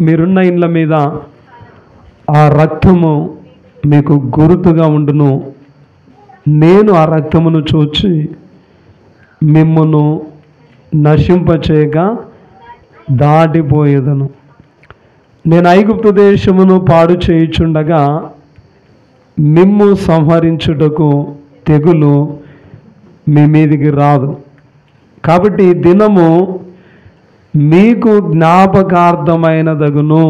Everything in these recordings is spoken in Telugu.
మీరున్న ఇండ్ల మీద ఆ రక్తము మీకు గుర్తుగా ఉండును. నేను ఆ రక్తమును చూచి మిమ్మును నశింపచేయగా దాటిపోయేదను. నేను ఐగుప్తు దేశమును పాడు చేయుచుండగా మిమ్ము సంహరించుటకు తెగులు మీ మీదికి రాదు. కాబట్టి ఈ దినము మీకు జ్ఞాపకార్థమైనదగును.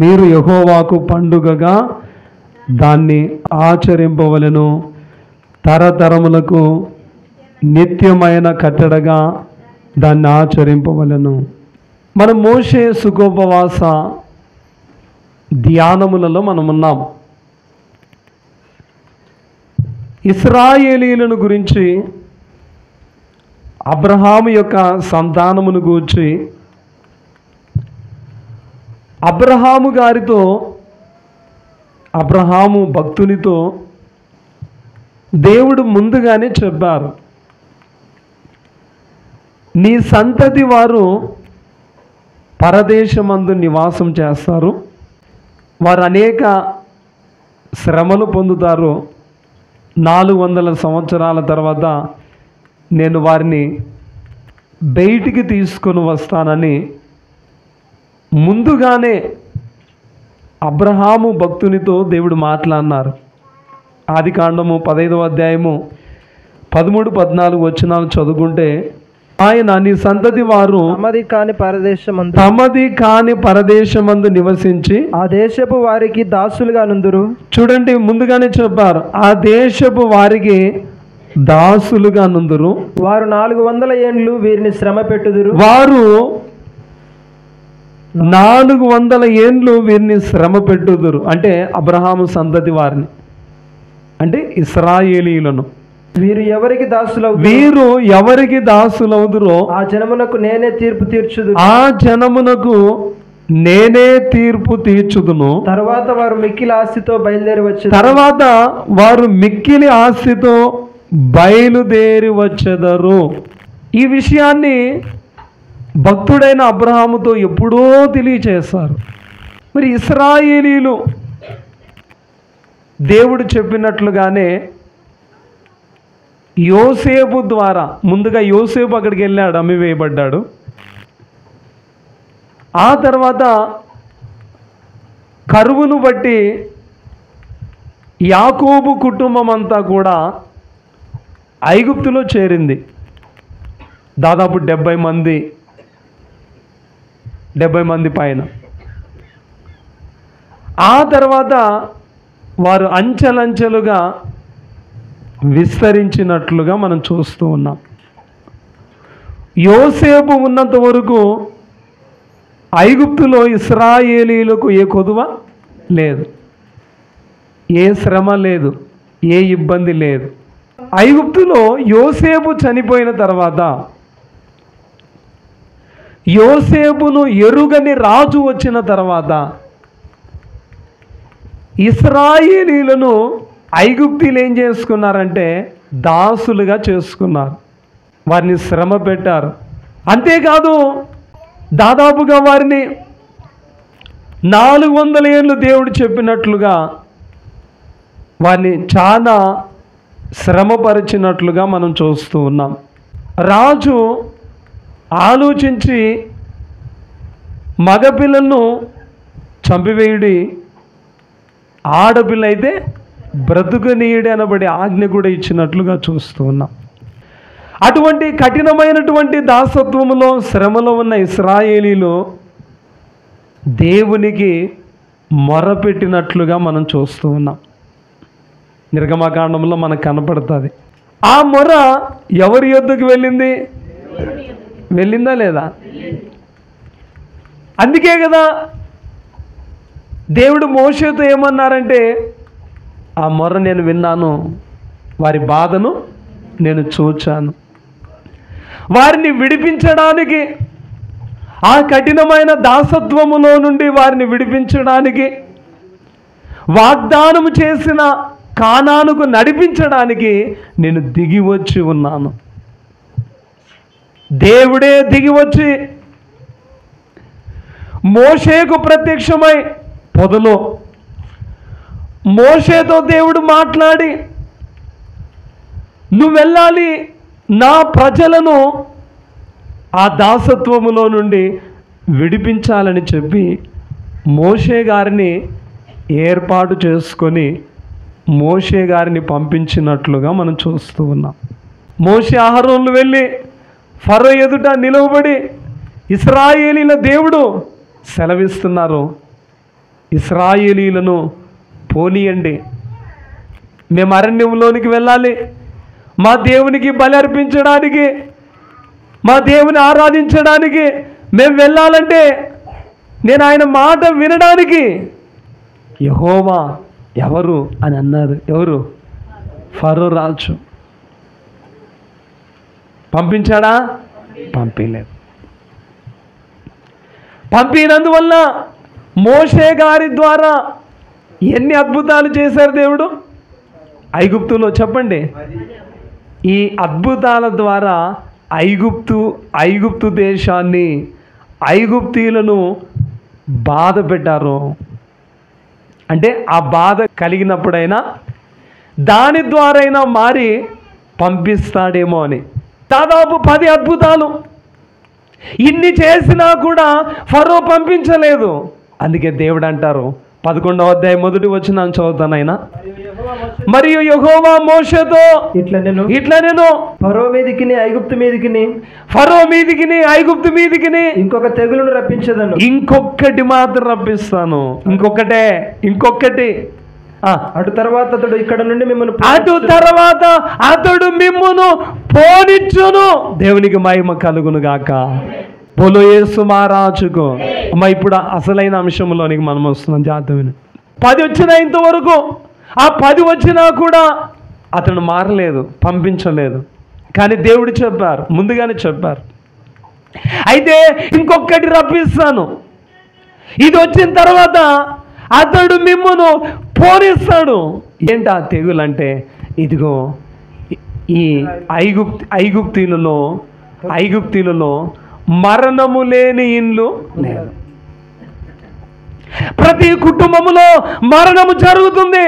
మీరు యెహోవాకు పండుగగా దాన్ని ఆచరింపవలెను. తరతరములకు నిత్యమైన కట్టడగా దాన్ని ఆచరింపవలెను. మనం మోషే సుఖోపవాస ధ్యానములలో మనం ఉన్నాం. ఇశ్రాయేలీయులను గురించి, అబ్రహాము యొక్క సంతానమును గూర్చి, అబ్రహాము భక్తునితో దేవుడు ముందుగానే చెప్పారు, నీ సంతతి వారు పరదేశమందు నివాసం చేస్తారు, వారు అనేక శ్రమలు పొందుతారు. 400 సంవత్సరాల తర్వాత నేను వారిని బయటికి తీసుకొని వస్తానని ముందుగానే అబ్రహాము భక్తునితో దేవుడు మాట్లాడినారు. ఆదికాండము 15వ అధ్యాయము 13-14 వచనాలు చదువుకుంటే, ఆయన నీ సంతతి వారు తమది కాని పరదేశమందు నివసించి ఆ దేశపు వారికి దాసులుగా నుందురు. చూడండి, ముందుగానే చెప్పారు, ఆ దేశపు వారికి దాసులుగా నుందురు. వారు 400 ఏండ్లు వీరిని శ్రమ పెట్టుదురు. వారు 400 ఏండ్లు వీరిని శ్రమ పెట్టుదురు. అంటే అబ్రహాము సంతతి వారిని, అంటే ఇశ్రాయేలీయులను. వీరు ఎవరికి దాసులవుదురో ఆ జనమునకు నేనే తీర్పు తీర్చుదును. తర్వాత వారు మిక్కిలి ఆస్తితో బయలుదేరి వచ్చెదరు. ఈ విషయాన్ని భక్తుడైన అబ్రహాముతో ఎప్పుడో తెలియచేశారు. మరి ఇశ్రాయేలీయులు దేవుడు చెప్పినట్లుగానే యోసేపు ద్వారా, ముందుగా యోసేపు అక్కడికి వెళ్ళాడు, అమ్మివేయబడ్డాడు. ఆ తర్వాత కరువును బట్టి యాకోబు కుటుంబం అంతా కూడా ఐగుప్తులో చేరింది. దాదాపు 70 మంది పైన. ఆ తర్వాత వారు అంచెలంచెలుగా విస్తరించినట్లుగా మనం చూస్తూ ఉన్నాం. యోసేపు ఉన్నంత వరకు ఐగుప్తులో ఇశ్రాయేలీయులకు ఏ కొదువ లేదు, ఏ శ్రమ లేదు, ఏ ఇబ్బంది లేదు. ఐగుప్తులో యోసేపు చనిపోయిన తర్వాత యోసేపును ఎరుగని రాజు వచ్చిన తర్వాత ఇశ్రాయేలీయులను ఐగుప్తీయులు ఏం చేసుకున్నారంటే దాసులుగా చేసుకున్నారు. వారిని శ్రమ పెట్టారు. అంతేకాదు, దాదాపుగా వారిని 400 ఏళ్ళు దేవుడు చెప్పినట్లుగా వారిని చాలా శ్రమపరిచినట్లుగా మనం చూస్తూ ఉన్నాం. రాజు ఆలోచించి మగపిల్లలను చంపివేయుడి, ఆడపిల్ల అయితే బ్రతుకనీయుడి అనబడి ఆజ్ఞ కూడా ఇచ్చినట్లుగా చూస్తూ ఉన్నాం. అటువంటి కఠినమైనటువంటి దాసత్వములో, శ్రమలో ఉన్న ఇశ్రాయేలీలు దేవునికి మొరపెట్టినట్లుగా మనం చూస్తూ ఉన్నాం. నిర్గమకాండంలో మనకు కనపడుతుంది. ఆ మొర ఎవరి యొద్దకు వెళ్ళిందా లేదా? అందుకే కదా దేవుడు మోషేతో ఏమన్నారంటే, ఆ మొర నేను విన్నాను, వారి బాధను నేను చూచాను. వారిని విడిపించడానికి, ఆ కఠినమైన దాసత్వములో నుండి వారిని విడిపించడానికి, వాగ్దానము చేసిన కానానుకు నడిపించడానికి నేను దిగి వచ్చి ఉన్నాను. దేవుడే దిగి వచ్చి మోషేకు ప్రత్యక్షమై పొదలో మోషేతో దేవుడు మాట్లాడి, నువ్వు వెళ్ళాలి, నా ప్రజలను ఆ దాసత్వములో నుండి విడిపించాలని చెప్పి మోషే గారిని ఏర్పాటు చేసుకొని మోషే గారిని పంపించినట్లుగా మనం చూస్తూ ఉన్నాం. మోషే అహరోనులు వెళ్ళి ఫరో ఎదుట నిలవబడి ఇశ్రాయేలీల దేవుడు సెలవిస్తున్నారు, ఇశ్రాయేలీలను పోనీయండి, మేము అరణ్యంలోనికి వెళ్ళాలి, మా దేవునికి బలి అర్పించడానికి, మా దేవుని ఆరాధించడానికి మేము వెళ్ళాలంటే నేను ఆయన మాట వినడానికి యెహోవా ఎవరు అని అన్నారు. ఎవరు? ఫరో రాజు. పంపించాడా? పంపించలేదు. పంపినందువల్ల మోషే గారి ద్వారా ఎన్ని అద్భుతాలు చేశారు దేవుడు ఐగుప్తులో, చెప్పండి. ఈ అద్భుతాల ద్వారా ఐగుప్తు దేశాన్ని, ఐగుప్తీయులను బాధ పెట్టారు. అంటే ఆ బాధ కలిగినప్పుడైనా దాని ద్వారా మారి పంపిస్తాడేమో అని. దాదాపు 10 అద్భుతాలు ఇన్ని చేసినా కూడా ఫరో పంపించలేదు. అందుకే దేవుడు అంటారు 11వ అధ్యాయం 1వ వచనం చదువుతాను ఆయన. మరియు యెహోవా మోషేతో ఇట్లా నేను ఫరో మీదికిని ఐగుప్తు మీదికిని ఇంకొక తెగులును రప్పించదను. ఇంకొకటి మాత్రం రప్పిస్తాను. ఇంకొకటి అటు తర్వాత అతడు ఇక్కడ నుండి మిమ్మును పోనిచ్చును. దేవునికి మహిమ కలుగును గాక. బోలో యేసు మహారాజుకు. అమ్మ, ఇప్పుడు అసలైన అంశంలోనికి మనం వస్తున్నాం. జాతవిని 10 వచ్చినా ఇంతవరకు, ఆ 10 వచ్చినా కూడా అతను మారలేదు, పంపించలేదు. కానీ దేవుడు చెప్పారు, ముందుగానే చెప్పారు, అయితే ఇంకొకటి రప్పిస్తాను, ఇది వచ్చిన తర్వాత అతడు మిమ్మును పోనిస్తాడు. ఏంటి ఆ తెగులు అంటే, ఇదిగో ఈ ఐగుప్తీలలో మరణము లేని ఇండ్లు లేదు. ప్రతి కుటుంబములో మరణము జరుగుతుంది.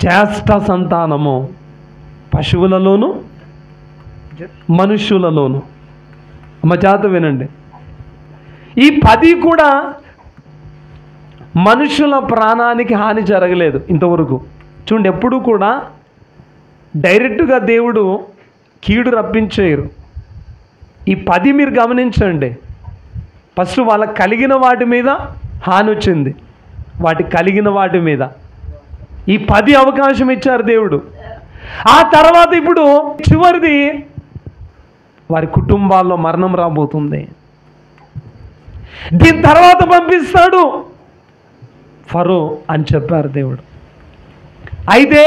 జ్యేష్ఠ సంతానము పశువులలోను మనుష్యులలోను. మా జాత వినండి, ఈ 10 కూడా మనుషుల ప్రాణానికి హాని జరగలేదు ఇంతవరకు. చూడండి, ఎప్పుడు కూడా డైరెక్ట్గా దేవుడు కీడు రప్పించేయరు. ఈ 10 మీరు గమనించండి. ఫస్ట్ వాళ్ళకి కలిగిన వాటి మీద హాని వచ్చింది, వాటికి కలిగిన వాటి మీద ఈ 10 అవకాశం ఇచ్చారు దేవుడు. ఆ తర్వాత ఇప్పుడు చివరిది వారి కుటుంబాల్లో మరణం రాబోతుంది. దీని తర్వాత పంపిస్తాడు ఫరో అని చెప్పారు దేవుడు. అయితే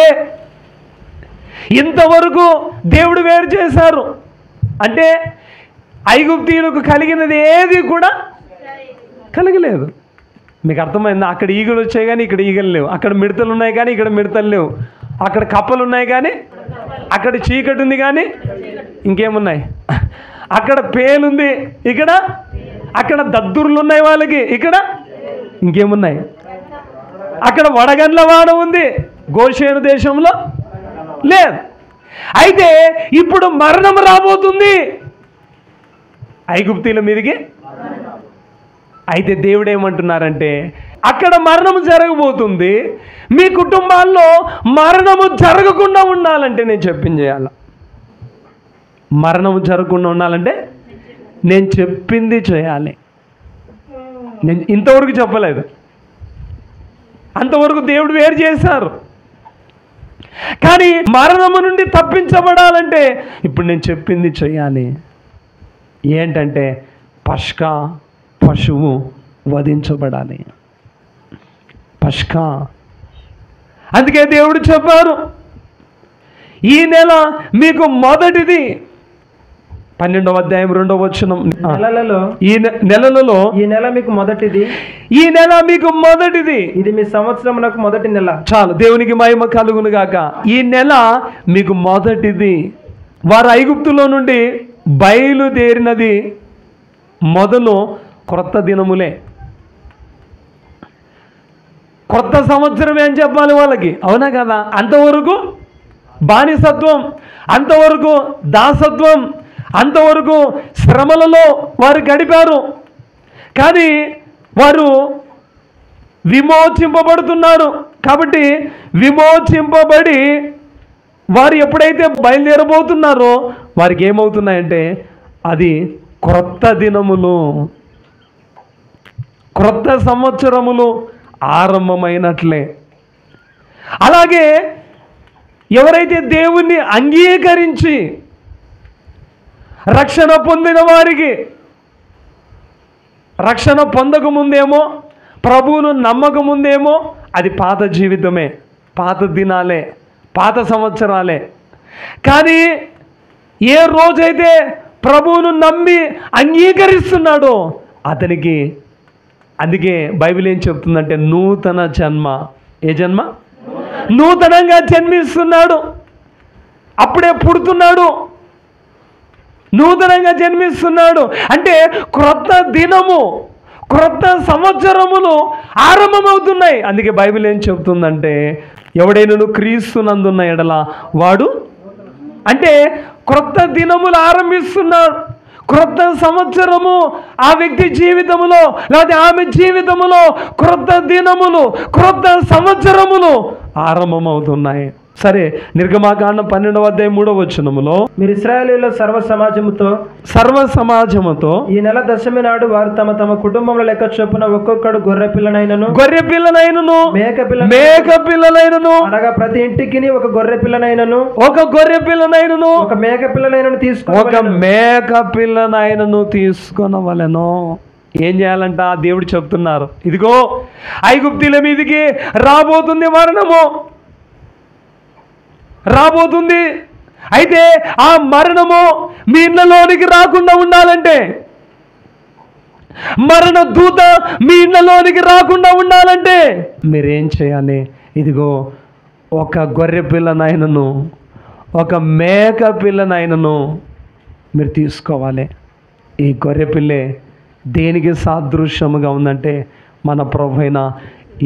ఇంతవరకు దేవుడు వేరు చేశారు. అంటే ఐగుప్తీయులకు కలిగినది ఏది కూడా కలగలేదు. మీకు అర్థమైందా? అక్కడ ఈగలు వచ్చాయి కానీ ఇక్కడ ఈగలు లేవు, అక్కడ మిడతలు ఉన్నాయి కానీ ఇక్కడ మిడతలు లేవు, అక్కడ కప్పలు ఉన్నాయి కానీ అక్కడ చీకటి ఉంది కానీ ఇంకేమున్నాయి, అక్కడ పేలుంది ఇక్కడ, అక్కడ దద్దుర్లు ఉన్నాయి వాళ్ళకి ఇక్కడ ఇంకేమున్నాయి, అక్కడ వడగండ్ల వాన ఉంది గోషేను దేశంలో లేదు. అయితే ఇప్పుడు మరణం రాబోతుంది ఐగుప్తీల మీదకి. అయితే దేవుడు ఏమంటున్నారంటే, అక్కడ మరణము జరగబోతుంది, మీ కుటుంబాల్లో మరణము జరగకుండా ఉండాలంటే నేను చెప్పింది చేయాల. మరణము జరగకుండా ఉండాలంటే నేను చెప్పింది చేయాలి. నేను ఇంతవరకు చెప్పలేదు, అంతవరకు దేవుడు వేరు చేశారు. కానీ మరణము నుండి తప్పించబడాలంటే ఇప్పుడు నేను చెప్పింది చేయాలి. ఏంటంటే పస్కా పశువు వధించబడాలి. పస్కా. అందుకే దేవుడు చెప్పారు, ఈ నెల మీకు మొదటిది. 12వ అధ్యాయం 2వ వచనం, ఈ నెలలో ఈ నెల మీకు మొదటిది, ఈ నెల మీకు మొదటిది, ఇది మీ సంవత్సరమునకు మొదటి నెల. చాలు, దేవునికి మహిమ కలుగును గాక. ఈ నెల మీకు మొదటిది. వారు ఐగుప్తులో నుండి బయలుదేరినది మొదలు క్రొత్త దినములే, కొత్త సంవత్సరం ఏం చెప్పాలి వాళ్ళకి, అవునా కదా? అంతవరకు బానిసత్వం, అంతవరకు దాసత్వం, అంతవరకు శ్రమలలో వారు గడిపారు. కానీ వారు విమోచింపబడుతున్నారు. కాబట్టి విమోచింపబడి వారు ఎప్పుడైతే బయలుదేరబోతున్నారో వారికి ఏమవుతున్నాయంటే అది క్రొత్త దినములు, క్రొత్త సంవత్సరములు ఆరంభమైనట్లే. అలాగే ఎవరైతే దేవుణ్ణి అంగీకరించి రక్షణ పొందిన వారికి, రక్షణ పొందకముందేమో, ప్రభువును నమ్మకముందేమో అది పాత జీవితమే, పాత దినాలే, పాత సంవత్సరాలే. కానీ ఏ రోజైతే ప్రభువును నమ్మి అంగీకరిస్తున్నాడో అతనికి, అందుకే బైబిల్ ఏం చెప్తుందంటే నూతన జన్మ. ఏ జన్మ? నూతనంగా జన్మిస్తున్నాడు, అప్పుడే పుడుతున్నాడు, నూతనంగా జన్మిస్తున్నాడు. అంటే క్రొత్త దినము, క్రొత్త సంవత్సరములు ఆరంభమవుతున్నాయి. అందుకే బైబిల్ ఏం చెప్తుందంటే ఎవడైనా క్రీస్తునందున్న ఎడల వాడు, అంటే క్రొత్త దినములు ఆరంభిస్తున్నాడు, క్రొత్త సంవత్సరము ఆ వ్యక్తి జీవితములో లేదా ఆమె జీవితములో క్రొత్త దినములు, క్రొత్త సంవత్సరములు ఆరంభమవుతున్నాయి. సరే, నిర్గమాకాండం 12వ అధ్యాయం 3వ వచనములో మీరు ఇశ్రాయేలీయుల సర్వ సమాజముతో ఈ నెల దశమి నాడు వారు తమ తమ కుటుంబముల లెక్క చొప్పున ఒక్కొక్కడు గొర్రె పిల్లనైనను మేక పిల్లనైనను అనగా ప్రతి ఇంటికి ఒక గొర్రె పిల్లనైనను ఒక మేక పిల్లనైనను తీసుకొనవలెను. ఏం చేయాలంట? దేవుడు చెప్తున్నారు, ఇదిగో ఐగుప్తీయుల మీదికి రాబోతుంది మరణము, రాబోతుంది. అయితే ఆ మరణము మీ ఇళ్ళలోనికి రాకుండా ఉండాలంటే, మరణ దూత మీ ఇళ్ళలోనికి రాకుండా ఉండాలంటే మీరేం చేయాలి? ఇదిగో ఒక గొర్రె పిల్లనైనను ఒక మేక పిల్లనైనను మీరు తీసుకోవాలి. ఈ గొర్రె పిల్లే దేనికి సాదృశ్యముగా ఉందంటే మన ప్రభువైన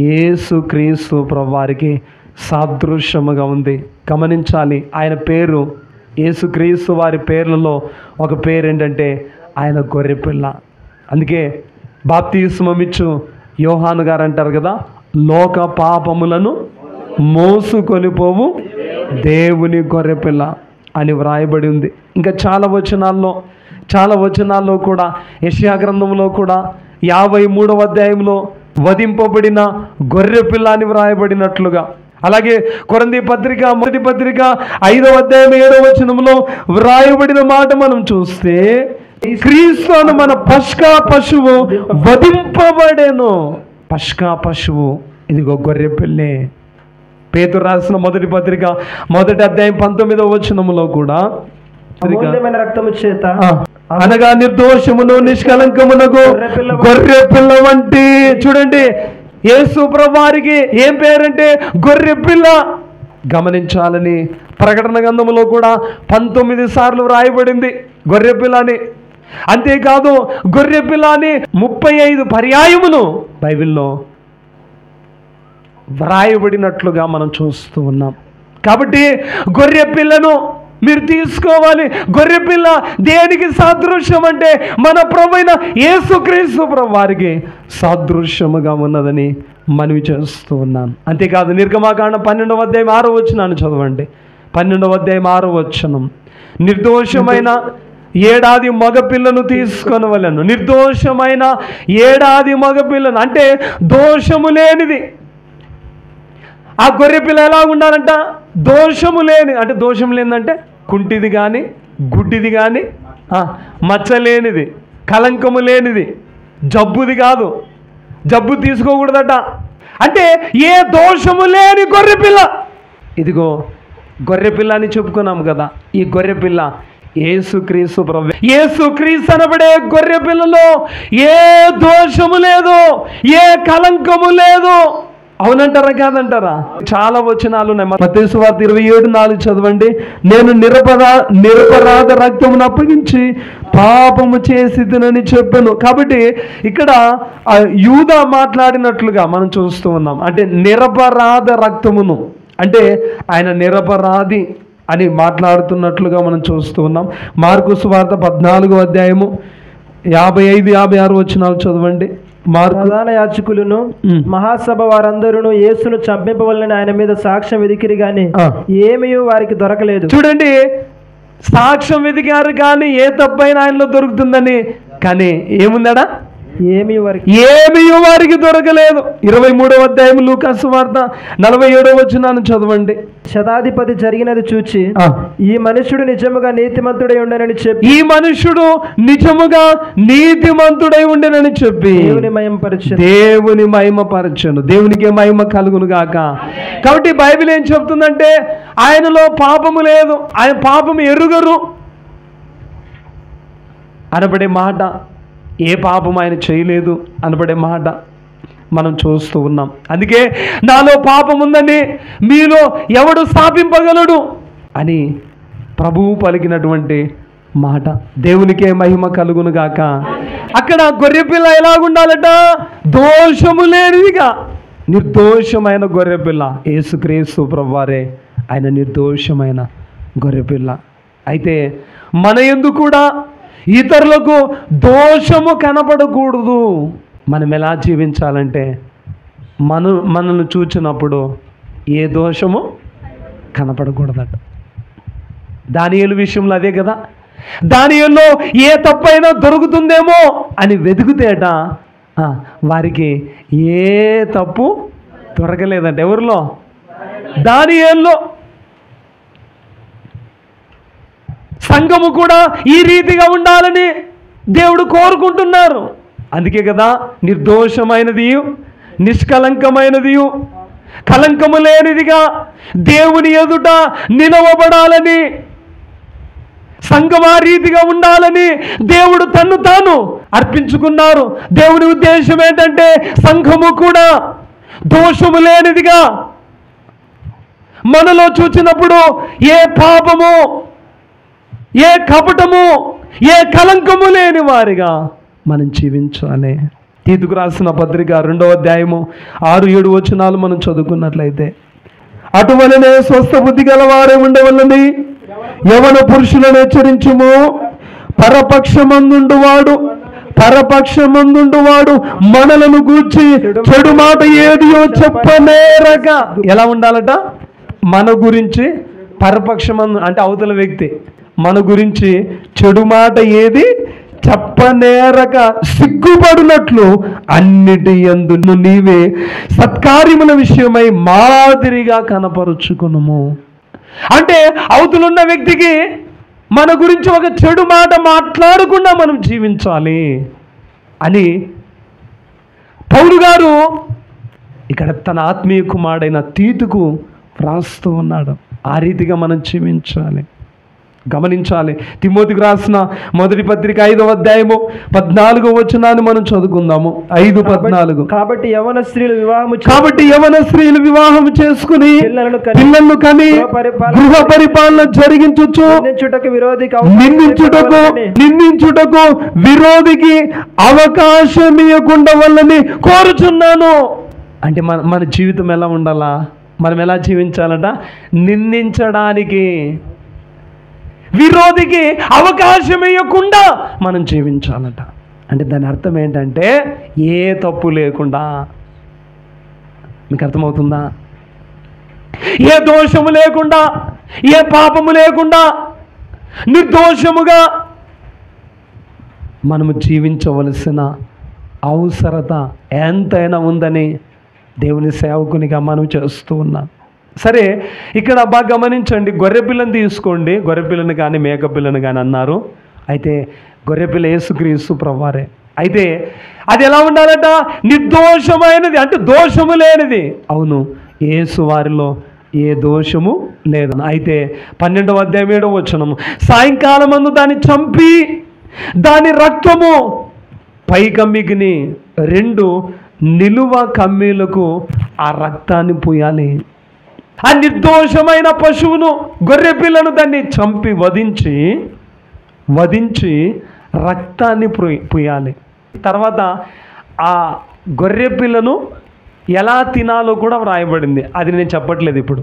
యేసుక్రీస్తు ప్రభువారికి సాదృశ్యముగా ఉంది. గమనించాలి, ఆయన పేరు యేసుక్రీస్తు వారి పేర్లలో ఒక పేరు ఏంటంటే ఆయన గొర్రెపిల్ల. అందుకే బాప్తిస్మమిచ్చు యోహాను గారు అంటారు కదా, లోక పాపములను మోసుకొని పోవు దేవుని గొర్రెపిల్ల అని వ్రాయబడి ఉంది. ఇంకా చాలా వచనాల్లో కూడా యెషయా గ్రంథంలో కూడా 53వ అధ్యాయంలో వధింపబడిన గొర్రెపిల్ల అని వ్రాయబడినట్లుగా, అలాగే కొరింథీ పత్రిక 1వ పత్రిక 5వ అధ్యాయం 7వ వచనంలో వ్రాయబడిన మాట మనం చూస్తే క్రీస్తు అను మన పస్కా పశువు వధింపబడెను. పస్కా పశువు ఇదిగో గొర్రెపిల్లే. పేతురు రాసిన 1వ పత్రిక 1వ అధ్యాయం 19వ వచనంలో కూడా రక్తము చేత అనగా నిర్దోషమును నిష్కలంకమునకు గొర్రె పిల్ల వంటి, చూడండి యేసు ప్రభువారికి ఏం పేరంటే గొర్రె పిల్ల. గమనించాలని ప్రకటన గ్రంథములో కూడా 19 సార్లు వ్రాయబడింది గొర్రె పిల్ల అని. అంతేకాదు గొర్రె పిల్ల అని 35 పర్యాయములు బైబిల్లో వ్రాయబడినట్లుగా మనం చూస్తూ ఉన్నాం. కాబట్టి గొర్రె పిల్లను మీరు తీసుకోవాలి. గొర్రెపిల్ల దేనికి సాదృశ్యం అంటే మన ప్రభువైన యేసుక్రీస్తు ప్రభువారికి సాదృశ్యముగా ఉన్నదని మనవి చేస్తూ ఉన్నాను. అంతేకాదు నిర్గమాకాండం 12వ అధ్యాయం 6వ వచనాన్ని చదవండి. 12వ అధ్యాయం 6వ వచనం, నిర్దోషమైన ఏడాది మగపిల్లను తీసుకొనవలెను. నిర్దోషమైన ఏడాది మగపిల్లను అంటే దోషము లేనిది. ఆ గొర్రెపిల్ల ఎలా ఉండాలంట? దోషము లేని, అంటే దోషం లేదంటే కుంటిది కానీ గుడ్డిది కానీ మచ్చలేనిది, కలంకము లేనిది, జబ్బుది కాదు, జబ్బు తీసుకోకూడదట. అంటే ఏ దోషము లేని గొర్రెపిల్ల. ఇదిగో గొర్రెపిల్ల అని చెప్పుకున్నాం కదా. ఈ గొర్రెపిల్ల యేసుక్రీస్తు ప్రభు. యేసుక్రీస్తు అనబడే గొర్రెపిల్లలో ఏ దోషము లేదు, ఏ కలంకము లేదు. అవునంటారా కాదంటారా? చాలా వచనాలు ఉన్నాయి. మత్తయి సువార్త 27:4 చదవండి. నేను నిరపరాధ రక్తమును అప్పగించి పాపము చేసిదనని చెప్పాను. కాబట్టి ఇక్కడ యూదా మాట్లాడినట్లుగా మనం చూస్తూ ఉన్నాం. అంటే నిరపరాధ రక్తమును అంటే ఆయన నిరపరాధి అని మాట్లాడుతున్నట్లుగా మనం చూస్తూ ఉన్నాం. మార్కు సువార్త 14వ అధ్యాయము 55-56 వచనాలు చదవండి. ప్రధాన యాజకులను మహాసభ వారందరూ యేసును చంపింపవలని ఆయన మీద సాక్ష్యం వెదికిరి గాని ఏమీ వారికి దొరకలేదు. చూడండి, సాక్ష్యం వెదికారు కానీ ఏ తప్పైనా ఆయనలో దొరుకుతుందని, కానీ ఏముందడా? ఏమీ వారికి దొరకలేదు. 23వ అధ్యాయం లూకా సువార్త 47వ వచనాన్ని చదవండి. శతాధిపతి జరిగినది చూచి ఈ మనుష్యుడు నిజముగా నీతిమంతుడై ఉండనని చెప్పి దేవుని మహిమపరచను. దేవునికే మహిమ కలుగును గాక. కాబట్టి బైబిల్ ఏం చెప్తుందంటే ఆయనలో పాపము లేదు, ఆయన పాపము ఎరుగరు అనబడే మాట, ఏ పాపం ఆయన చేయలేదు అనబడే మాట మనం చూస్తూ ఉన్నాం. అందుకే నాలో పాపం ఉందని మీలో ఎవడు స్థాపింపగలడు అని ప్రభువు పలికినటువంటి మాట. దేవునికే మహిమ కలుగును గాక. అక్కడ గొర్రెపిల్ల ఎలాగుండాలట? దోషము లేనిదిగా, నిర్దోషమైన గొర్రెపిల్ల. యేసుక్రీస్తు ప్రభువారే ఆయన నిర్దోషమైన గొర్రెపిల్ల. అయితే మన యందు కూడా ఇతరులకు దోషము కనపడకూడదు. మనం ఎలా జీవించాలంటే మనల్ని చూచినప్పుడు ఏ దోషము కనపడకూడదట. దానియేలు విషయంలో అదే కదా. దానియేలులో ఏ తప్పైనా దొరుకుతుందేమో అని వెతుకుతేట వారికి ఏ తప్పు దొరకలేదంట. ఎవరిలో? దానియేలులో. సంఘము కూడా ఈ రీతిగా ఉండాలని దేవుడు కోరుకుంటున్నారు. అందుకే కదా నిర్దోషమైనది, నిష్కలంకమైనది, కలంకము లేనిదిగా దేవుని ఎదుట నిలవబడాలని, సంఘం ఆ రీతిగా ఉండాలని దేవుడు తన్ను తాను అర్పించుకున్నారు. దేవుని ఉద్దేశం ఏంటంటే సంఘము కూడా దోషము లేనిదిగా మనలో చూచినప్పుడు ఏ పాపము, ఏ కపటము, ఏ కలంకము లేని వారిగా మనం జీవించాలి. తీతుకు రాసిన పత్రిక 2వ అధ్యాయము 6-7 వచనాలు మనం చదువుకున్నట్లయితే, అటువలనే స్వస్థ బుద్ధి గలవారే ఉండవలని యవన పురుషులను హెచ్చరించుము. పరపక్షమందుండువాడు మనలను గూర్చి చెడు మాట ఏదియో చెప్పనేరక. ఎలా ఉండాలట? మన గురించి పరపక్షమందు అంటే అవతల వ్యక్తి మన గురించి చెడు మాట ఏది చెప్పనేరక సిగ్గుపడినట్లు అన్నిటి యందు నీవే సత్కార్యముల విషయమై మాదిరిగా కనపరుచుకునుము. అంటే అవతలున్న వ్యక్తికి మన గురించి ఒక చెడు మాట మాట్లాడకుండా మనం జీవించాలి అని పౌలు గారు ఇక్కడ తన ఆత్మీయ కుమారుడైన తీతుకు వ్రాస్తూ ఉన్నాడు. ఆ రీతిగా మనం జీవించాలి, గమనించాలి. తిమోతికి రాసిన మొదటి పత్రిక 5వ అధ్యాయము 14వ వచనాన్ని మనం చదువుకుందాము. 5:14. కాబట్టి యవన స్త్రీలు వివాహము చేసుకుని పిల్లలను కని గృహ పరిపాలన జరిగించుచు నిందించుటకు విరోధికి అవకాశం ఇవ్వకుండా వల్లని కోరుచున్నాను. అంటే మన జీవితం ఎలా ఉండాలా? మనం ఎలా జీవించాలట? నిందించడానికి, విరోధికి అవకాశం ఇవ్వకుండా మనం జీవించాలట. అంటే దాని అర్థం ఏంటంటే ఏ తప్పు లేకుండా. మీకు అర్థమవుతుందా? ఏ దోషము లేకుండా, ఏ పాపము లేకుండా నిర్దోషముగా మనము జీవించవలసిన అవసరత ఎంతైనా ఉందని దేవుని సేవకునిగా మనం చేస్తూ ఉన్నాం. సరే, ఇక్కడ బాగా గమనించండి. గొర్రెపిల్లని తీసుకోండి. గొర్రెపిల్లని కానీ మేకపిల్లని కానీ అన్నారు. అయితే గొర్రెపిల్ల యేసుక్రీస్తు ప్రభువారే. అయితే అది ఎలా ఉండాలట? నిర్దోషమైనది, అంటే దోషము లేనిది. అవును, యేసు వారిలో ఏ దోషము లేదు. అయితే 12వ అధ్యాయం 7వ వచనము, సాయంకాలం అందు దాన్ని చంపి దాని రక్తము పై కమ్మికిని 2 నిలువ కమ్మీలకు ఆ రక్తాన్ని పూయాలి. ఆ నిర్దోషమైన పశువును, గొర్రె పిల్లను దాన్ని చంపి వధించి రక్తాన్ని పూయాలి. తర్వాత ఆ గొర్రె పిల్లను ఎలా తినాలో కూడా వ్రాయబడింది. అది నేను చెప్పట్లేదు, ఇప్పుడు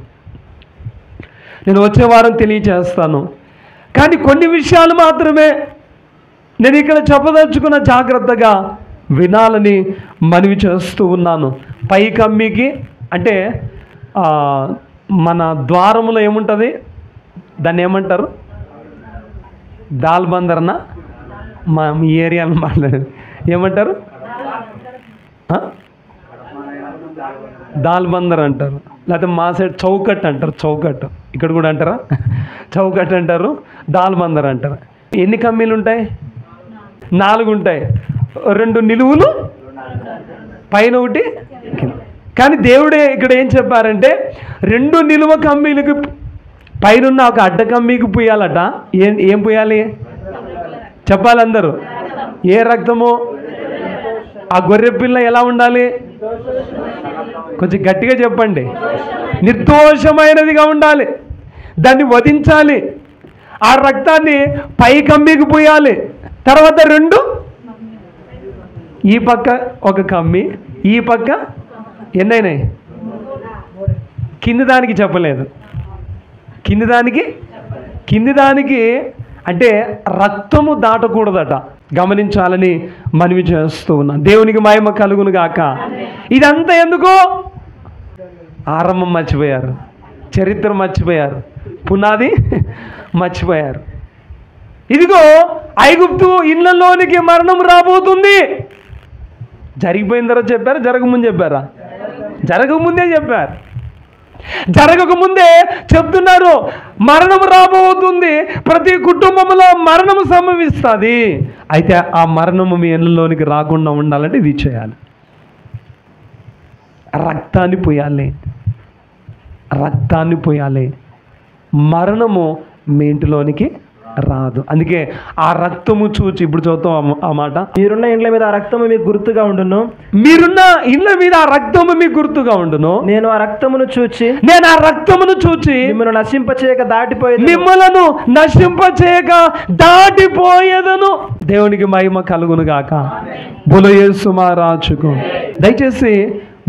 నేను వచ్చే వారం తెలియచేస్తాను. కానీ కొన్ని విషయాలు మాత్రమే నేను ఇక్కడ చెప్పదలుచుకున్న, జాగ్రత్తగా వినాలని మనవి చేస్తూ ఉన్నాను. పై కమ్మికి అంటే మన ద్వారములో ఏముంటుంది, దాన్ని ఏమంటారు? దాల్బందర్నా? మీ ఏరియాలో మాట్లాడేది ఏమంటారు? దాల్బందర్ అంటారు, లేకపోతే మా సైడ్ చౌకట్ అంటారు. చౌకట్ ఇక్కడ కూడా అంటారా? చౌకట్ అంటారు, దాల్బందర్ అంటారు. ఎన్ని కమ్మీలు ఉంటాయి? 4 ఉంటాయి. 2 నిలువులు పైన ఒకటి. కానీ దేవుడే ఇక్కడ ఏం చెప్పారంటే 2 నిలువ కమ్మీలకు పైన ఒక అడ్డ కమ్మీకి పూయాలట. ఏం పూయాలి చెప్పాలి అందరూ? ఏ రక్తము? ఆ గొర్రె పిల్ల ఎలా ఉండాలి? కొంచెం గట్టిగా చెప్పండి. నిర్దోషమైనదిగా ఉండాలి. దాన్ని వధించాలి. ఆ రక్తాన్ని పై కమ్మీకి పూయాలి. తర్వాత 2 ఈ పక్క ఒక కమ్మి, ఈ పక్క ఎన్నైనాయి? కింది దానికి చెప్పలేదు. కింది దానికి అంటే రక్తము దాటకూడదట. గమనించాలని మనవి చేస్తూ ఉన్నా. దేవునికి మహిమ కలుగును గాక. ఇదంతా ఎందుకు? ఆరంభం మర్చిపోయారు, చరిత్ర మర్చిపోయారు, పునాది మర్చిపోయారు. ఇదిగో ఐగుప్తు ఇళ్లలోనికి మరణం రాబోతుంది. జరిగిపోయిన తర్వాత చెప్పారా? జరగముందు చెప్పారా? జరగముందే చెప్పారు. జరగకముందే చెప్తున్నారు మరణం రాబోతుంది, ప్రతి కుటుంబంలో మరణం సంభవిస్తుంది. అయితే ఆ మరణము మీ ఇళ్ళలోనికి రాకుండా ఉండాలంటే ఇది చేయాలి. రక్తాన్ని పోయాలి. మరణము మీ ఇంటిలోనికి రాదు. అందుకే ఆ రక్తము చూచి, ఇప్పుడు చూద్దాం ఆ మాట. మీరున్న ఇండ్ల మీద ఆ రక్తము మీకు గుర్తుగా ఉండును. మీరున్న ఇండ్ల మీద ఆ రక్తము మీకు గుర్తుగా ఉండును. నేను ఆ రక్తమును చూచి మిమ్మల్ని నశింపచేయక దాటిపోయేదను. దేవునికి మహిమ కలుగును గాక. బోలో యేసు మహారాజుకు. దయచేసి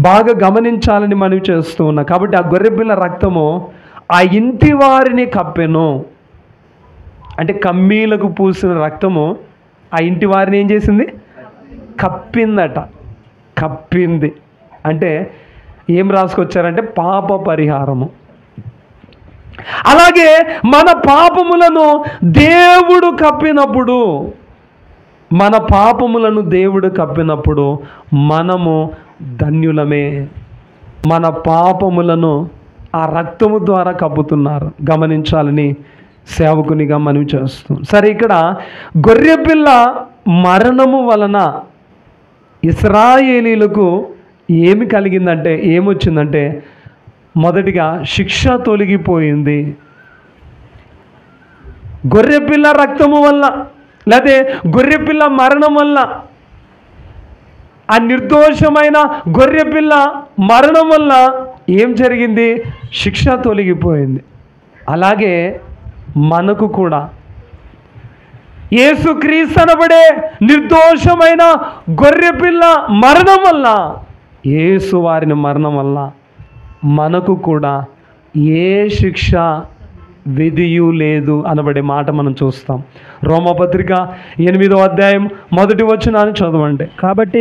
బాగా గమనించాలని మనవి చేస్తూ ఉన్నా. కాబట్టి ఆ గొర్రెపిల్ల రక్తము ఆ ఇంటి వారిని కప్పెను. అంటే కమ్మీలకు పూసిన రక్తము ఆ ఇంటి వారిని ఏం చేసింది? కప్పింది. అంటే ఏం రాసుకొచ్చారంటే పాప పరిహారము. అలాగే మన పాపములను దేవుడు కప్పినప్పుడు మనము ధన్యులమే. మన పాపములను ఆ రక్తము ద్వారా కప్పుతున్నారు. గమనించాలని సేవకునిగా మనవి చేస్తాం. సరే, ఇక్కడ గొర్రెపిల్ల మరణము వలన ఇశ్రాయేలీలకు ఏమి కలిగిందంటే, ఏమొచ్చిందంటే, మొదటిగా శిక్ష తొలగిపోయింది. గొర్రెపిల్ల రక్తము వల్ల, లేకపోతే గొర్రెపిల్ల మరణం వల్ల, ఆ నిర్దోషమైన గొర్రెపిల్ల మరణం వల్ల ఏం జరిగింది? శిక్ష తొలగిపోయింది. అలాగే మనకు కూడా యేసుక్రీస్తు అనబడే నిర్దోషమైన గొర్రెపిల్ల మరణం వల్ల, యేసు వారిని మరణం వల్ల మనకు కూడా ఏ శిక్ష విధియు లేదు అనబడే మాట మనం చూస్తాం. రోమపత్రిక 8వ అధ్యాయం 1వ వచనాన్ని చదవండి. కాబట్టి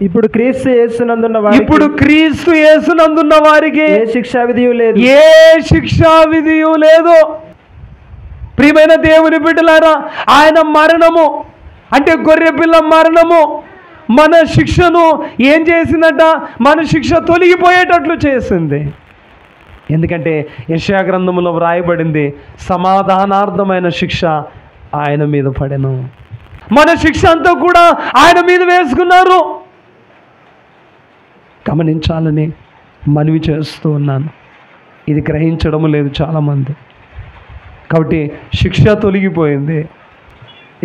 ఇప్పుడు క్రీస్తు యేసునందున్న వారికి ఏ శిక్షా విధియు లేదు. ప్రియమైన దేవుని బిడ్డలారా, ఆయన మరణము అంటే గొర్రెపిల్ల మరణము మన శిక్షను ఏం చేసిందట? మన శిక్ష తొలగిపోయేటట్లు చేసింది. ఎందుకంటే యెషయా గ్రంథములో వ్రాయబడింది, సమాధానార్థమైన శిక్ష ఆయన మీద పడెను. మన శిక్ష అంతా కూడా ఆయన మీద వేసుకున్నారు. గమనించాలని మనవి చేస్తూ ఉన్నాను. ఇది గ్రహించడం లేదు చాలామంది. కాబట్టి శిక్ష తొలగిపోయింది.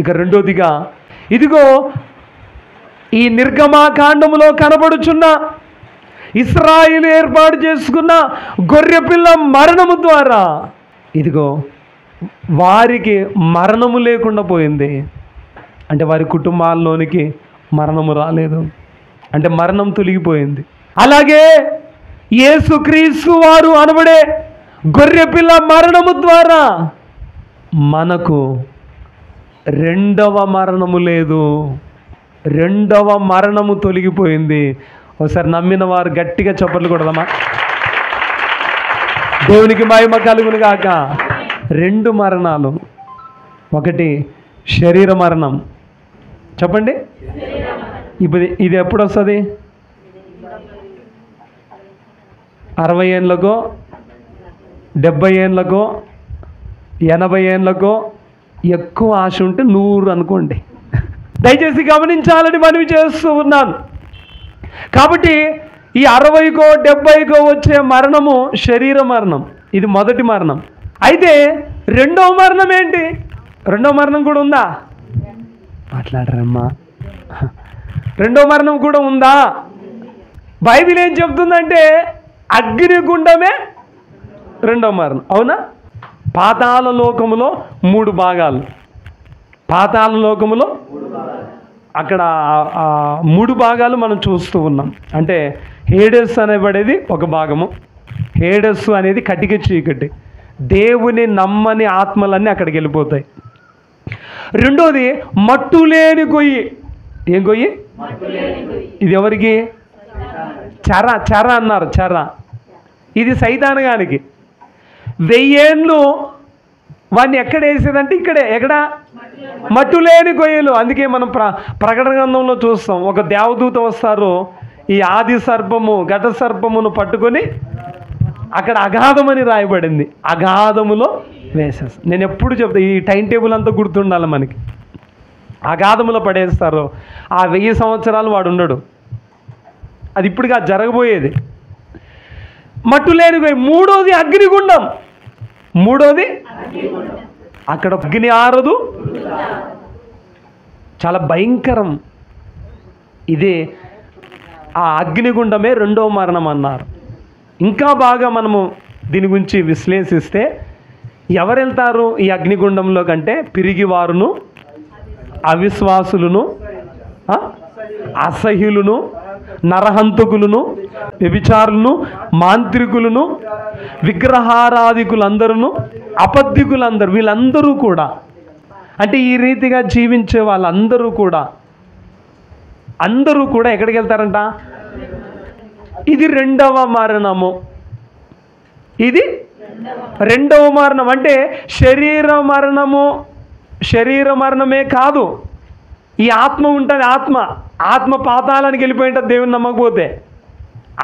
ఇక రెండోదిగా, ఇదిగో ఈ నిర్గమాకాండములో కనబడుచున్న ఇశ్రాయేలు ఏర్పాటు చేసుకున్న గొర్రెపిల్ల మరణము ద్వారా ఇదిగో వారికి మరణము లేకుండా పోయింది. అంటే వారి కుటుంబాల్లోనికి మరణము రాలేదు, అంటే మరణం తొలగిపోయింది. అలాగే యేసుక్రీస్తు వారు అనబడే గొర్రెపిల్ల మరణము ద్వారా మనకు రెండవ మరణము లేదు, రెండవ మరణము తొలగిపోయింది. ఒకసారి నమ్మిన వారు గట్టిగా చప్పట్లు కొడదామా? దేవునికి మహిమ కలుగును గాక. 2 మరణాలు, ఒకటి శరీర మరణం. చెప్పండి, ఇప్పుడు ఇది ఎప్పుడు వస్తుంది? 60 ఏళ్ళకో, 70 ఏళ్ళకో, 80 ఏళ్ళకో ఎక్కువ ఆశ ఉంటే 100 అనుకోండి. దయచేసి గమనించాలని మనవి చేస్తూ ఉన్నాను. కాబట్టి ఈ 60కో 70కో వచ్చే మరణము శరీర మరణం, ఇది మొదటి మరణం. అయితే రెండవ మరణం ఏంటి? రెండవ మరణం కూడా ఉందా? మాట్లాడరమ్మా. రెండవ మరణం కూడా ఉందా? బైబిల్ ఏం చెప్తుందంటే అగ్నిగుండమే రెండవ మరణం. అవునా? పాతాళ లోకములో 3 భాగాలు. పాతాళ లోకములో అక్కడ 3 భాగాలు మనం చూస్తూ ఉన్నాం. అంటే హేడెస్ అనేబడేది ఒక భాగము. హేడెస్ అనేది కటిక చీకటి, దేవుని నమ్మని ఆత్మలన్నీ అక్కడికి వెళ్ళిపోతాయి. రెండోది మట్టులేని గొయ్యి. ఏం గొయ్యి? ఇది ఎవరికి? చెర అన్నారు, చెర. ఇది సైతానుగానికి. 1000 ఏళ్ళు వాడిని ఎక్కడ వేసేదంటే ఇక్కడే. ఎక్కడ? మట్టులేని గొయ్యలు. అందుకే మనం ప్రకటన గ్రంథంలో చూస్తాం, ఒక దేవదూత వస్తారు, ఈ ఆది సర్పము ఘట సర్పమును పట్టుకొని అక్కడ అగాధమని రాయబడింది, అగాధములో వేసేస్తారు. నేను ఎప్పుడు చెప్తా, ఈ టైం టేబుల్ అంతా గుర్తుండాలి మనకి. అగాధములో పడేస్తారు. ఆ 1000 సంవత్సరాలు వాడు ఉండడు. అది ఇప్పుడుగా జరగబోయేది. మట్టులేని గొయ్యి. మూడోది అగ్నిగుండం. మూడోది అక్కడ అగ్ని ఆరదు, చాలా భయంకరం. ఇదే ఆ అగ్నిగుండమే రెండవ మరణం అన్నారు. ఇంకా బాగా మనము దీని గురించి విశ్లేషిస్తే ఎవరు వెళ్తారు ఈ అగ్నిగుండంలో కంటే పిరిగివారును, అవిశ్వాసులను, అసహ్యులను, నరహంతకులను, వ్యభిచారులను, మాంత్రికులను, విగ్రహారాధికులందరూ, అబద్ధికులందరూ, వీళ్ళందరూ కూడా, అంటే ఈ రీతిగా జీవించే వాళ్ళందరూ కూడా ఎక్కడికి వెళ్తారంట? ఇది రెండవ మరణము. ఇది రెండవ మరణం. అంటే శరీర మరణమే కాదు, ఈ ఆత్మ ఉంటుంది. ఆత్మ పాతాళానికి వెళ్ళిపోయి ఉంటుంది దేవుని నమ్మకపోతే.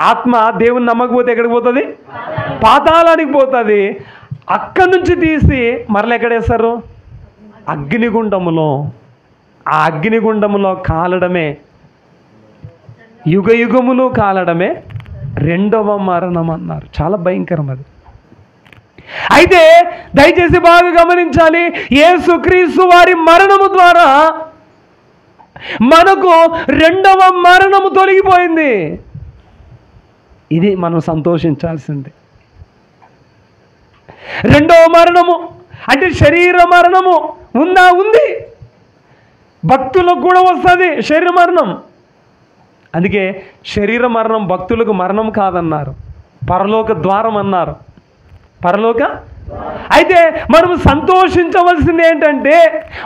ఆత్మ దేవుని నమ్మకపోతే ఎక్కడికి పోతుంది? పాతాళానికి పోతుంది. అక్కడి నుంచి తీసి మరలా ఎక్కడేస్తారు? అగ్నిగుండములో. ఆ అగ్నిగుండములో కాలడమే, యుగ యుగములు కాలడమే రెండవ మరణం అన్నారు. చాలా భయంకరం అది. అయితే దయచేసి బాగా గమనించాలి, యేసుక్రీస్తు వారి మరణము ద్వారా మనకు రెండవ మరణము తొలగిపోయింది. ఇది మనం సంతోషించాల్సింది. రెండవ మరణము అంటే శరీర మరణము ఉందా? ఉంది. భక్తులకు కూడా వస్తుంది శరీర మరణం. అందుకే శరీర మరణం భక్తులకు మరణం కాదన్నారు, పరలోక ద్వారం అన్నారు. పరలోక. అయితే మనం సంతోషించవలసింది ఏంటంటే,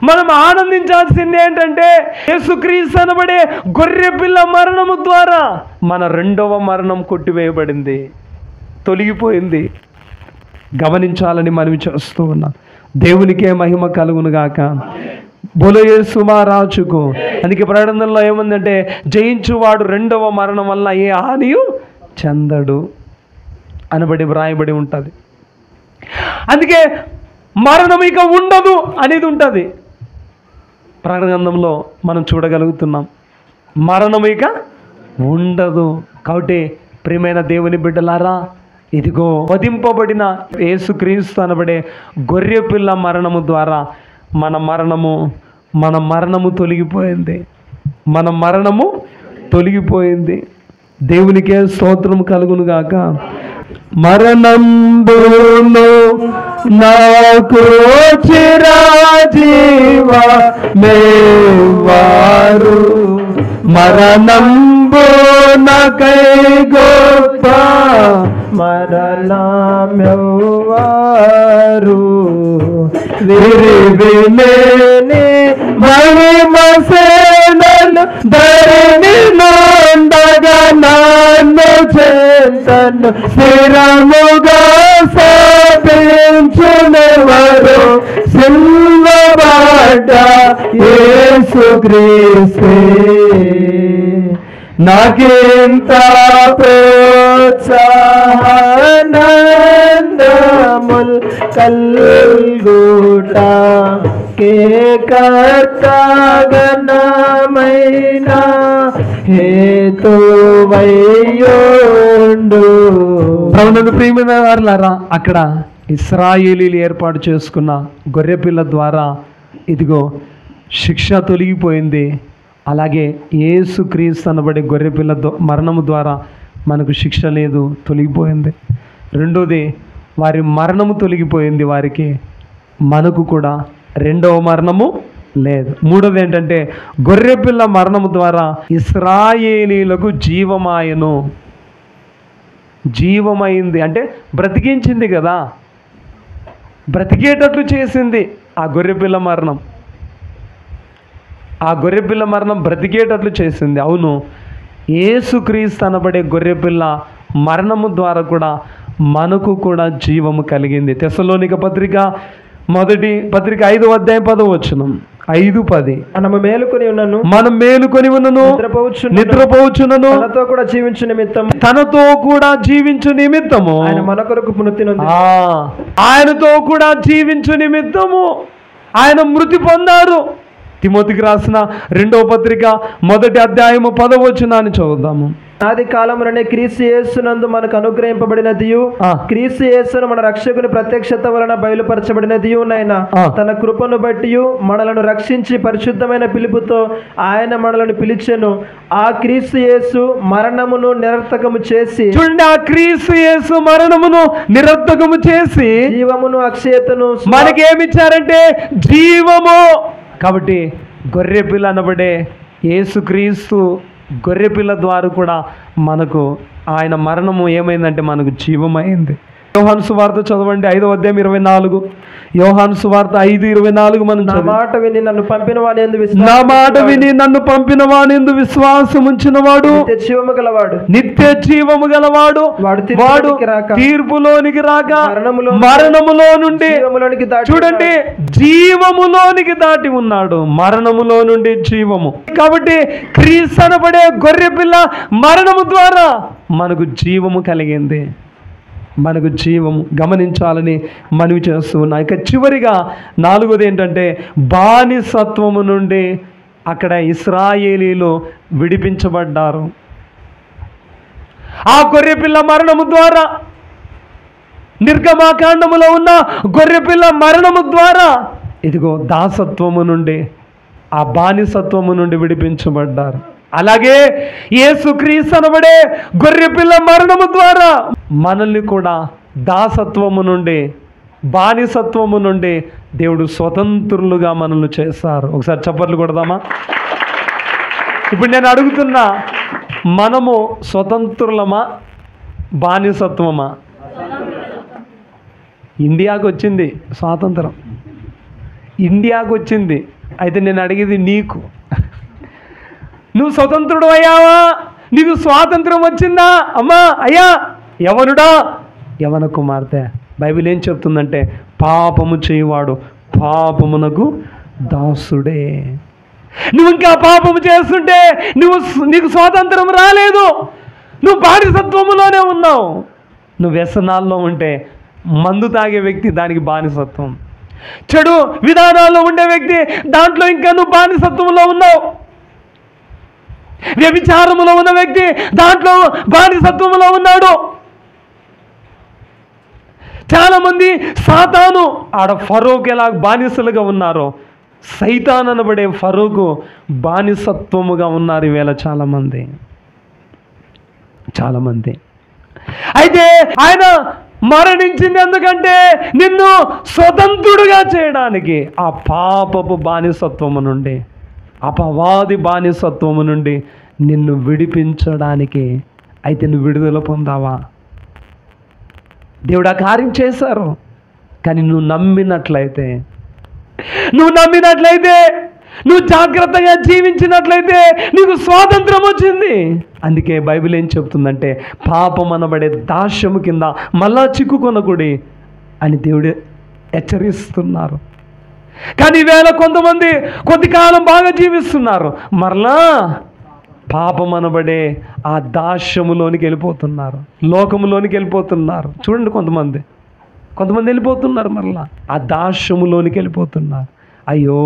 మనం ఆనందించాల్సింది ఏంటంటే, యేసుక్రీస్తు అనబడే గొర్రె పిల్ల మరణము ద్వారా మన రెండవ మరణం కొట్టివేయబడింది, తొలగిపోయింది. గమనించాలని మనవి చేస్తూ ఉన్నాం. దేవునికే మహిమ కలుగును గాక. బోలో యేసు మహారాజుకు. అందుకే ప్రకటనలో ఏముందంటే, జయించువాడు రెండవ మరణం వల్ల ఏ హానియు చెందడు అనబడి వ్రాయబడి ఉంటుంది. అందుకే మరణం ఇక ఉండదు అనేది ఉంటుంది. ప్రకటన గ్రంథంలో మనం చూడగలుగుతున్నాం, మరణం ఇక ఉండదు. కాబట్టి ప్రియమైన దేవుని బిడ్డలారా, ఇదిగో వధింపబడిన యేసుక్రీస్తు అనబడే గొర్రె పిల్ల మరణము ద్వారా మన మరణము తొలగిపోయింది. మన మరణము తొలగిపోయింది. దేవునికే స్తోత్రం కలుగును గాక. మరణంబును నాకు చిరాజీవ మేవారు, మరణంబునకై గొప్ప మరణమెవ్వారు, విరివిలేని మహిమసేనలు ధరణి నొందగా నన్ను చెంతను స్థిరముగా స్థాపించునెవరు, సిల్వబడ్డ యేసుక్రీస్తే నాకింత ప్రోత్సాహనందముల్ కల్గుట కే కర్తగణమైన హేతువయ్యుండు. ప్రభునందు ప్రియమైన వారలారా, అక్కడ ఇశ్రాయేలీలు ఏర్పాటు చేసుకున్న గొర్రెపిల్ల ద్వారా ఇదిగో శిక్ష తొలగిపోయింది. అలాగే యేసుక్రీస్తు అనబడే గొర్రెపిల్ల మరణము ద్వారా మనకు శిక్ష లేదు, తొలగిపోయింది. రెండోది, వారి మరణము తొలగిపోయింది వారికి, మనకు కూడా రెండవ మరణము లేదు. మూడోది ఏంటంటే గొర్రెపిల్ల మరణము ద్వారా ఇశ్రాయేలీలకు జీవమాయను. జీవమైంది అంటే బ్రతికించింది కదా, బ్రతికేటట్లు చేసింది ఆ గొర్రెపిల్ల మరణం. ఆ గొర్రెపిల్ల మరణం బ్రతికేటట్లు చేసింది. అవును, యేసుక్రీస్తు అనబడే గొర్రెపిల్ల మరణము ద్వారా కూడా మనకు కూడా జీవము కలిగింది. తెస్సలోనిక పత్రిక మొదటి పత్రిక 5వ అధ్యాయం 10వ వచనం, 5:10. మనం మేలుకొని ఉన్నను నిద్రపోవచ్చునను తనతో కూడా జీవించు నిమిత్తము ఆయన మన కొరకు మృతి నొంది. ఆయనతో కూడా జీవించు నిమిత్తము ఆయన మృతి పొందారు. తిమోతికి రాసిన 2వ పత్రిక 1వ అధ్యాయము 10వ వచనాన్ని చదువుదాము. ఆది కాలముననే క్రీస్తు యేసునందు మనకు అనుగ్రహింపబడినదియు, క్రీస్తు యేసును మన రక్షకుని ప్రత్యక్షత వలన బయలుపరచబడినదియు నాయన తన కృపను బట్టి మనలను రక్షించి పరిశుద్ధమైన పిలుపుతో ఆయన మనలను పిలిచెను. ఆ క్రీస్తు యేసు మరణమును నిరర్థకము చేసి, చూడండి, ఆ క్రీస్తు యేసు మరణమును నిరర్థకము చేసి జీవమును అక్షయతను మనకేమిచ్చారంటే జీవము. కాబట్టి గొర్రెపిల్ల అనబడే యేసుక్రీస్తు గొర్రెపిల్ల ద్వారా కూడా మనకు ఆయన మరణము ఏమైందంటే మనకు జీవమైంది. యోహాను సువార్త చదవండి 5వ అధ్యాయం 24. యోహాను సువార్త 5:24 మనం నా మాట విని నన్ను పంపిన వానియందు విశ్వాసం ఉంచిన వాడు నిత్య జీవము గలవాడు, వాడు తీర్పులోనికి రాక మరణములో నుండి, చూడండి, జీవములోనికి దాటి ఉన్నాడు. మరణములో నుండి జీవము. కాబట్టి క్రీస్తు అనబడే గొర్రెపిల్ల మరణము ద్వారా మనకు జీవము కలిగింది, మనకు జీవము గమనించాలని మనవి చేస్తూ ఉన్నా. ఇక చివరిగా 4వది ఏంటంటే బానిసత్వము నుండి అక్కడ ఇశ్రాయేలీలు విడిపించబడ్డారు. ఆ గొర్రెపిల్ల మరణము ద్వారా, నిర్గమాకాండములో ఉన్న గొర్రెపిల్ల మరణము ద్వారా ఇదిగో దాసత్వము నుండి, ఆ బానిసత్వము నుండి విడిపించబడ్డారు. అలాగే యేసుక్రీస్తు అనబడే గొర్రెపిల్ల మరణము ద్వారా మనల్ని కూడా దాసత్వము నుండి, బానిసత్వము నుండి దేవుడు స్వతంత్రులుగా మనల్ని చేస్తారు. ఒకసారి చప్పట్లు కొడదామా? ఇప్పుడు నేను అడుగుతున్నా, మనము స్వతంత్రులమా బానిసత్వమా? ఇండియాకు వచ్చింది స్వాతంత్రం, ఇండియాకు వచ్చింది. అయితే నేను అడిగేది నీకు, నువ్వు స్వతంత్రుడు అయ్యావా? నీకు స్వాతంత్రం వచ్చిందా? అమ్మా, అయ్యా, యవనుడా, యవన కుమార్తె, బైబిల్ ఏం చెప్తుందంటే పాపము చేయవాడు పాపమునకు దాసుడే. నువ్వు ఇంకా పాపము చేస్తుంటే నీకు స్వాతంత్రం రాలేదు, నువ్వు బానిసత్వములోనే ఉన్నావు. నువ్వు వ్యసనాల్లో ఉంటే, మందు తాగే వ్యక్తి దానికి బానిసత్వం, చెడు విధానాల్లో ఉండే వ్యక్తి దాంట్లో ఇంకా నువ్వు బానిసత్వంలో ఉన్నావు. వ్యభిచారములో ఉన్న వ్యక్తి దాంట్లో బానిసత్వంలో ఉన్నాడు. చాలామంది సాతాను ఆడ ఫరోకు ఎలా బానిసలుగా ఉన్నారో, సైతాన్ అనబడే ఫరోకు బానిసత్వముగా ఉన్నారు ఈవేళ చాలామంది. చాలామంది. అయితే ఆయన మరణించింది ఎందుకంటే నిన్ను స్వతంత్రుడుగా చేయడానికి, ఆ పాపపు బానిసత్వము నుండి, అపవాది బానిసత్వము నుండి నిన్ను విడిపించడానికి. అయితే నువ్వు విడుదల పొందావా? దేవుడు ఆ కార్యం చేశారు. కానీ నువ్వు నమ్మినట్లయితే, నువ్వు జాగ్రత్తగా జీవించినట్లయితే నీకు స్వాతంత్రం వచ్చింది. అందుకే బైబిల్ ఏం చెప్తుందంటే, పాపం అనబడే దాస్యము కింద మళ్ళా చిక్కుకొనకూడి అని దేవుడు హెచ్చరిస్తున్నారు. కానీ ఈవేళ కొంతమంది కొద్ది కాలం బాగా జీవిస్తున్నారు, మరలా పాపం అనబడే ఆ దాస్యములోనికి వెళ్ళిపోతున్నారు, లోకములోనికి వెళ్ళిపోతున్నారు. చూడండి, కొంతమంది వెళ్ళిపోతున్నారు, మరలా ఆ దాస్యములోనికి వెళ్ళిపోతున్నారు. అయ్యో,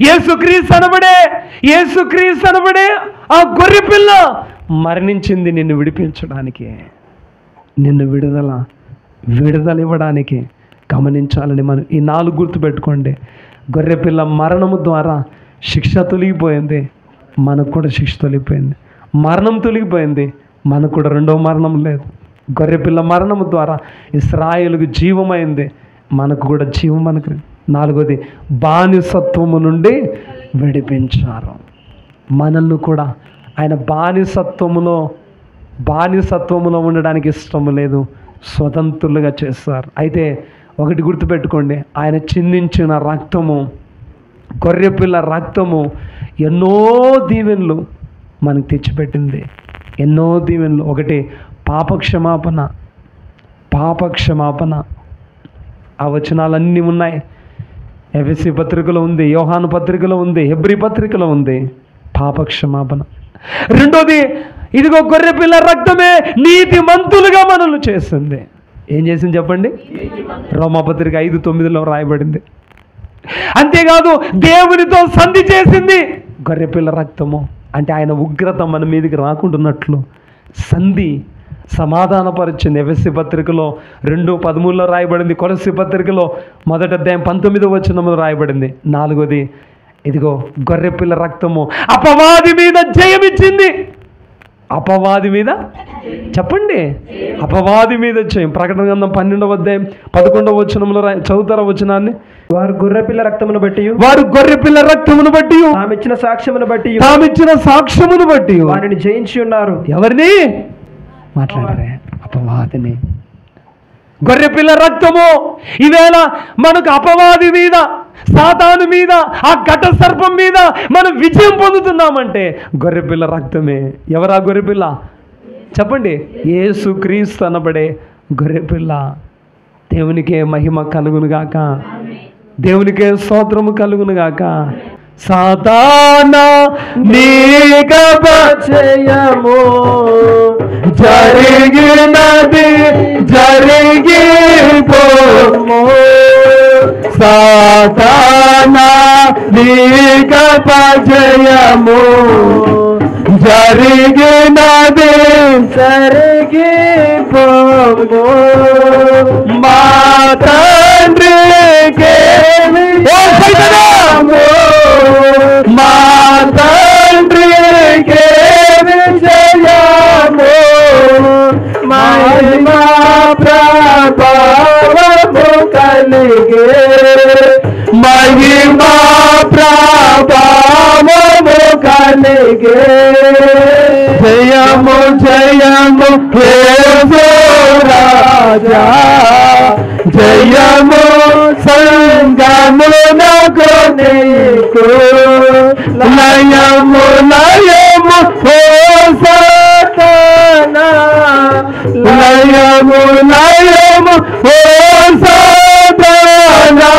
యేసుక్రీస్తు అనబడే ఆ గొర్రె పిల్ల మరణించింది నిన్ను విడిపించడానికి, నిన్ను విడుదల ఇవ్వడానికి. గమనించాలని మనం ఈ 4 గుర్తుపెట్టుకోండి. గొర్రెపిల్ల మరణము ద్వారా శిక్ష తొలగిపోయింది, మనకు కూడా శిక్ష తొలగిపోయింది. మరణం తొలగిపోయింది, మనకు కూడా రెండవ మరణం లేదు. గొర్రెపిల్ల మరణము ద్వారా ఇశ్రాయేలుకు జీవమైంది, మనకు కూడా జీవం. మనకు 4వది, బానిసత్వము నుండి విడిపించారు. మనల్ని కూడా ఆయన బానిసత్వములో ఉండడానికి ఇష్టము లేదు, స్వతంత్రులుగా చేస్తారు. అయితే ఒకటి గుర్తుపెట్టుకోండి, ఆయన చిందించిన రక్తము, గొర్రెపిల్ల రక్తము ఎన్నో దీవెనలు మనకు తెచ్చిపెట్టింది, ఎన్నో దీవెనలు. ఒకటి పాపక్షమాపణ. ఆ వచనాలన్నీ ఉన్నాయి. ఎఫెసీ పత్రికలో ఉంది, యోహాను పత్రికలో ఉంది, హెబ్రీ పత్రికలో ఉంది, పాపక్షమాపణ. రెండోది, ఇదిగో గొర్రెపిల్ల రక్తమే నీతిమంతులుగా మనల్ని చేస్తుంది. ఏం చేసింది చెప్పండి? రోమాపత్రిక 5:9 రాయబడింది. అంతేకాదు, దేవునితో సంధి చేసింది గొర్రెపిల్ల రక్తము. అంటే ఆయన ఉగ్రత మన మీదకి రాకుండాన్నట్లు సంధి, సమాధానపరిచింది. ఎఫెసీ పత్రికలో 2:13 రాయబడింది, కొలస్సీ పత్రికలో 1వ అధ్యాయం 19వ వచనంలో రాయబడింది. 4వది, ఇదిగో గొర్రెపిల్ల రక్తము అపవాది మీద జయమిచ్చింది. అపవాది మీద చెప్పండి, అపవాది మీద జయం. ప్రకటన గ్రంథం 12వ అధ్యాయం 11వ వచనంలో చదువుతారా వచనాన్ని? వారు గొర్రెపిల్ల రక్తమును బట్టి తామిచ్చిన సాక్ష్యమును బట్టి వారిని జయించి ఉన్నారు. ఎవరిని మాట్లాడరే? అపవాదిని. గొర్రెపిల్ల రక్తము ఈవేళ మనకు అపవాది మీద, సాతాను మీద, ఆ ఘట సర్పం మీద మనం విజయం పొందుతున్నామంటే గొర్రెపిల్ల రక్తమే. ఎవరా గొర్రెపిల్ల చెప్పండి? యేసుక్రీస్తు అనబడే గొర్రెపిల్ల. దేవునికే మహిమ కలుగునుగాక, దేవునికే స్తోత్రము కలుగునుగాక. సాతానా నీకపచయము జరిగినది జరిగిపోము. సాతానా నీకపచయము జరిగినది జరిగిపోము. మా తండ్రికి మా తండ్రికి విజయము, మహిమా ప్రభావము కలిగే, మహిమా ప్రభావము కలిగే. జయము జయము యేసు రాజా, జయము సంగమునకు నీకు, లయము లయము ఓ సాతానా, లయము లయము ఓ సాతానా,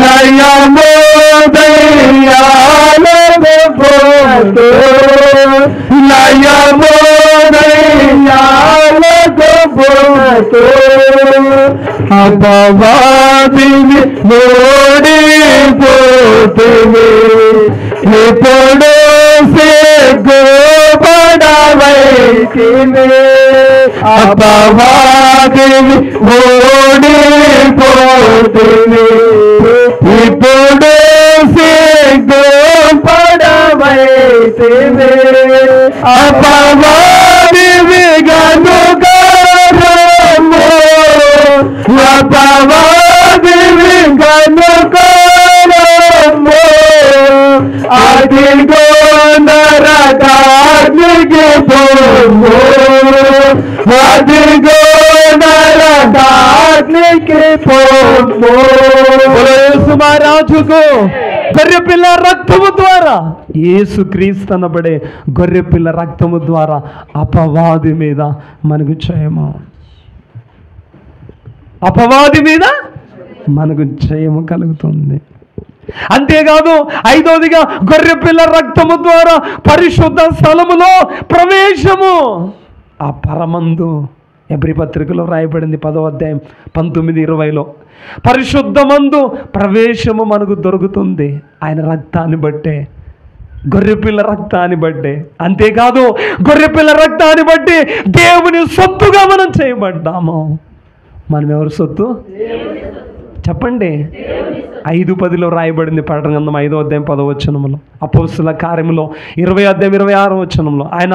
లయము దయ్యాలకు పోతు, లయము దయ్యాలకు పోతు. అపవాదిని ఓడిపోతువి, ఇప్పుడు సిగ్గుపడవైతివి. అపవాదిని ఓడిపోతువి, ఇప్పుడు సిగ్గుపడవైతివి. అపవాదివి గనుకారము, అపవాదివి గనుకారము, అదిగో నరకాగ్నికి పోము, అదిగో నరకాగ్నికి పోము. యేసు మహారాజుకు గొర్రెపిల్ల రక్తము ద్వారా, యేసుక్రీస్తు అనబడే గొర్రెపిల్ల రక్తము ద్వారా అపవాది మీద మనకు జయము, అపవాది మీద మనకు జయము కలుగుతుంది. అంతేకాదు ఐదవదిగా గొర్రెపిల్ల రక్తము ద్వారా పరిశుద్ధ స్థలములో ప్రవేశము. ఆ పరమందు ఎబ్రీ పత్రికలో రాయబడింది 10వ అధ్యాయం 19-20లో పరిశుద్ధమందు ప్రవేశము మనకు దొరుకుతుంది ఆయన రక్తాన్ని బట్టే, గొర్రెపిల్ల రక్తాన్ని బట్టే. అంతేకాదు గొర్రెపిల్ల రక్తాన్ని బట్టి దేవుని సొత్తుగా మనం చేయబడ్డాము. మనం ఎవరి సొత్తు చెప్పండి? 5:10లో రాయబడింది ప్రకటన గ్రంథం 5వ అధ్యాయం 10వ వచనంలో, అపోస్తుల కార్యములో 20వ అధ్యాయం 26వ వచనంలో ఆయన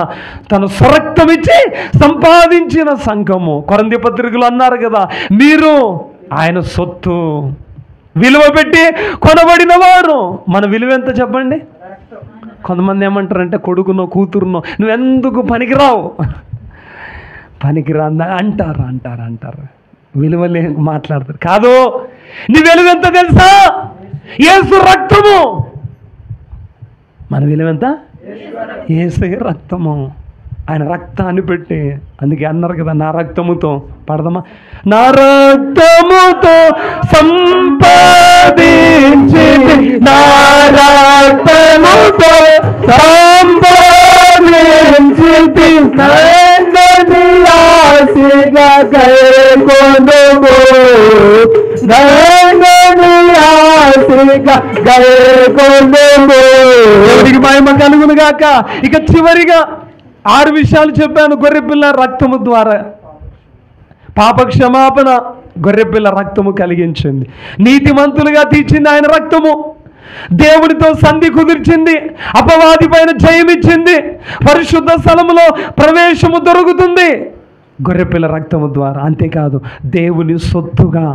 తన స్వరక్తం ఇచ్చి సంపాదించిన సంఘము. కొరింథీ పత్రికలో అన్నారు కదా, మీరు ఆయన సొత్తు, విలువ పెట్టి కొనబడిన వారు. మన విలువ ఎంత చెప్పండి? కొంతమంది ఏమంటారంటే కొడుకునో కూతురునో నువ్వెందుకు పనికిరావు, పనికిరా అంటారు, విలువలే మాట్లాడతారు. కాదు, నీ విలువ ఎంత తెలుసా? యేసు రక్తము. మన విలువ ఎంత? యేసయ్య రక్తము. ఆయన రక్తాన్ని పెట్టి, అందుకే అన్నారు కదా, నా రక్తముతో పడదామా, నా రక్తముతో సంపాదించి, నా రక్తముతో సంపాదించి ఆశగా గైకొనుము, దేవునికి మహిమ కలుగును గాక. ఇక చివరిగా 6 విషయాలు చెప్పాను. గొర్రెపిల్ల రక్తము ద్వారా పాప క్షమాపణ గొర్రెపిల్ల రక్తము కలిగించింది. నీతిమంతులుగా తీర్చింది ఆయన రక్తము. దేవుడితో సంధి కుదిర్చింది, అపవాది పైన జయమిచ్చింది, పరిశుద్ధ స్థలములో ప్రవేశము దొరుకుతుంది గొర్రెపిల్ల రక్తము ద్వారా. అంతేకాదు దేవుని సొత్తుగా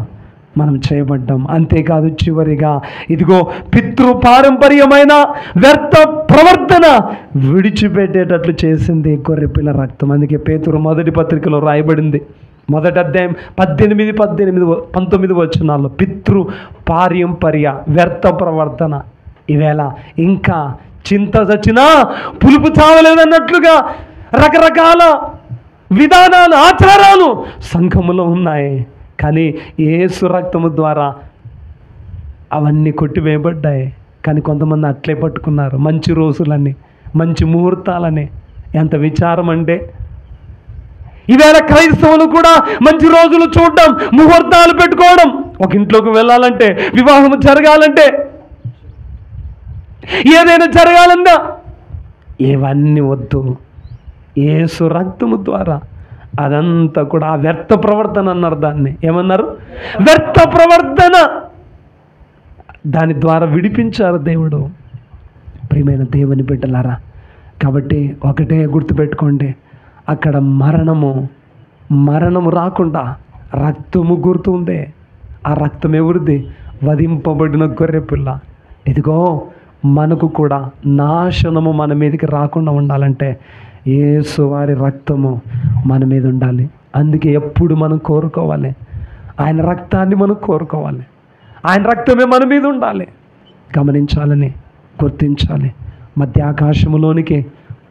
మనం చేయబడ్డాం. అంతేకాదు చివరిగా ఇదిగో పితృపారంపర్యమైన వ్యర్థ ప్రవర్తన విడిచిపెట్టేటట్లు చేసింది గొర్రెపిల్ల రక్తం. అందుకే పేతురు మొదటి పత్రికలో రాయబడింది, 1వ అధ్యాయం 18-19 వచనాల్లో, పితృ పారంపర్య వ్యర్థ ప్రవర్తన. ఈవేళ ఇంకా చింత చచ్చినా పులుపు చావలేదన్నట్లుగా రకరకాల విధానాలు, ఆచారాలు సంఘములో ఉన్నాయి. కానీ యేసు రక్తము ద్వారా అవన్నీ కొట్టివేయబడ్డాయి. కానీ కొంతమంది అట్లే పట్టుకున్నారు మంచి రోజులని, మంచి ముహూర్తాలని. ఎంత విచారం అంటే, ఈవేళ క్రైస్తవులు కూడా మంచి రోజులు చూడడం, ముహూర్తాలు పెట్టుకోవడం. ఒక ఇంట్లోకి వెళ్ళాలంటే, వివాహం జరగాలంటే, ఏదైనా జరగాలన్నా ఇవన్నీ వద్దు. యేసు రక్తము ద్వారా అదంతా కూడా ఆ వ్యర్థ ప్రవర్తన అన్నారు. దాన్ని ఏమన్నారు? వ్యర్థ ప్రవర్తన. దాని ద్వారా విడిపించారు దేవుడు. ప్రియమైన దేవుని బిడ్డలారా, కాబట్టి ఒకటే గుర్తుపెట్టుకోండి, అక్కడ మరణము రాకుండా రక్తము గుర్తుంది. ఆ రక్తం ఎవరిది? వధింపబడిన గొర్రెపిల్ల. ఇదిగో మనకు కూడా నాశనము మన మీదకి రాకుండా ఉండాలంటే యేసు వారి రక్తము మన మీద ఉండాలి. అందుకే ఎప్పుడు మనం కోరుకోవాలి, ఆయన రక్తాన్ని మనం కోరుకోవాలి. ఆయన రక్తమే మన మీద ఉండాలి. గమనించాలని, గుర్తించాలి. మధ్య ఆకాశములోనికి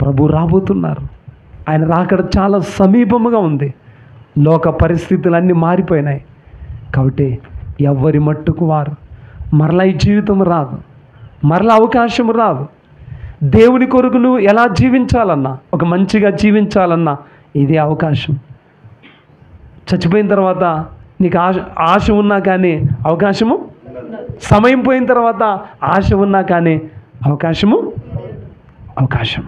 ప్రభు రాబోతున్నారు. ఆయన రాకడ చాలా సమీపముగా ఉంది. లోక పరిస్థితులన్నీ మారిపోయినాయి. కాబట్టి ఎవరి మట్టుకు వారు మరలా ఈ జీవితం రాదు, మరలా అవకాశం రాదు. దేవుని కొరకు నువ్వు ఎలా జీవించాలన్నా, ఒక మంచిగా జీవించాలన్నా ఇదే అవకాశం. చచ్చిపోయిన తర్వాత నీకు ఆశ ఉన్నా కానీ అవకాశము, సమయం పోయిన తర్వాత ఆశ ఉన్నా కానీ అవకాశం.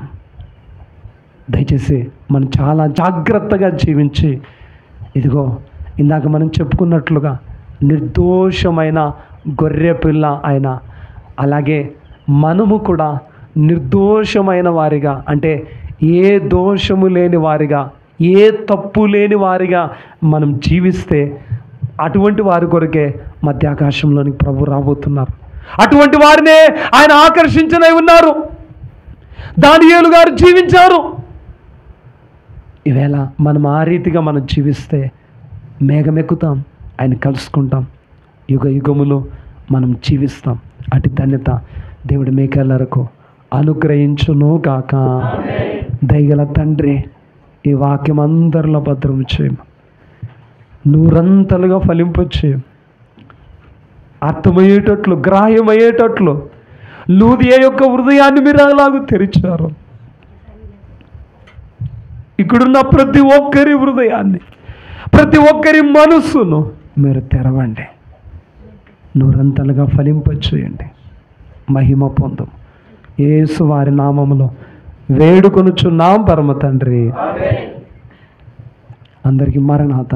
దయచేసి మనం చాలా జాగ్రత్తగా జీవించి, ఇదిగో ఇందాక మనం చెప్పుకున్నట్లుగా నిర్దోషమైన గొర్రెపిల్ల ఆయన, అలాగే మనము కూడా నిర్దోషమైన వారిగా, అంటే ఏ దోషము లేని వారిగా, ఏ తప్పు లేని వారిగా మనం జీవిస్తే అటువంటి వారి కొరకే మధ్యాకాశంలోనికి ప్రభు రాబోతున్నారు. అటువంటి వారినే ఆయన ఆకర్షించనై ఉన్నారు. దానియేలు గారు జీవించారు. ఈవేళ మనం ఆ రీతిగా మనం జీవిస్తే మేఘమెక్కుతాం, ఆయన కలుసుకుంటాం, యుగ యుగములో మనం జీవిస్తాం. అటు ధన్యత దేవుడు మీకెల్లరకు అనుగ్రహించును గాక. దయగల తండ్రి, ఈ వాక్యం అందరిలో భద్రం చేయం, నూరంతలుగా ఫలింపచేయం, అర్థమయ్యేటట్లు, గ్రాహ్యమయ్యేటట్లు లూదియా యొక్క హృదయాన్ని మీరు అలాగూ తెరిచారు. ఇక్కడున్న ప్రతి ఒక్కరి హృదయాన్ని, ప్రతి ఒక్కరి మనస్సును మీరు తెరవండి, నూరంతలుగా ఫలింపచేయండి, మహిమ పొందు. యేసు వారి నామములో వేడుకొనుచున్నాం పరమ తండ్రి. అందరికీ మరణాత.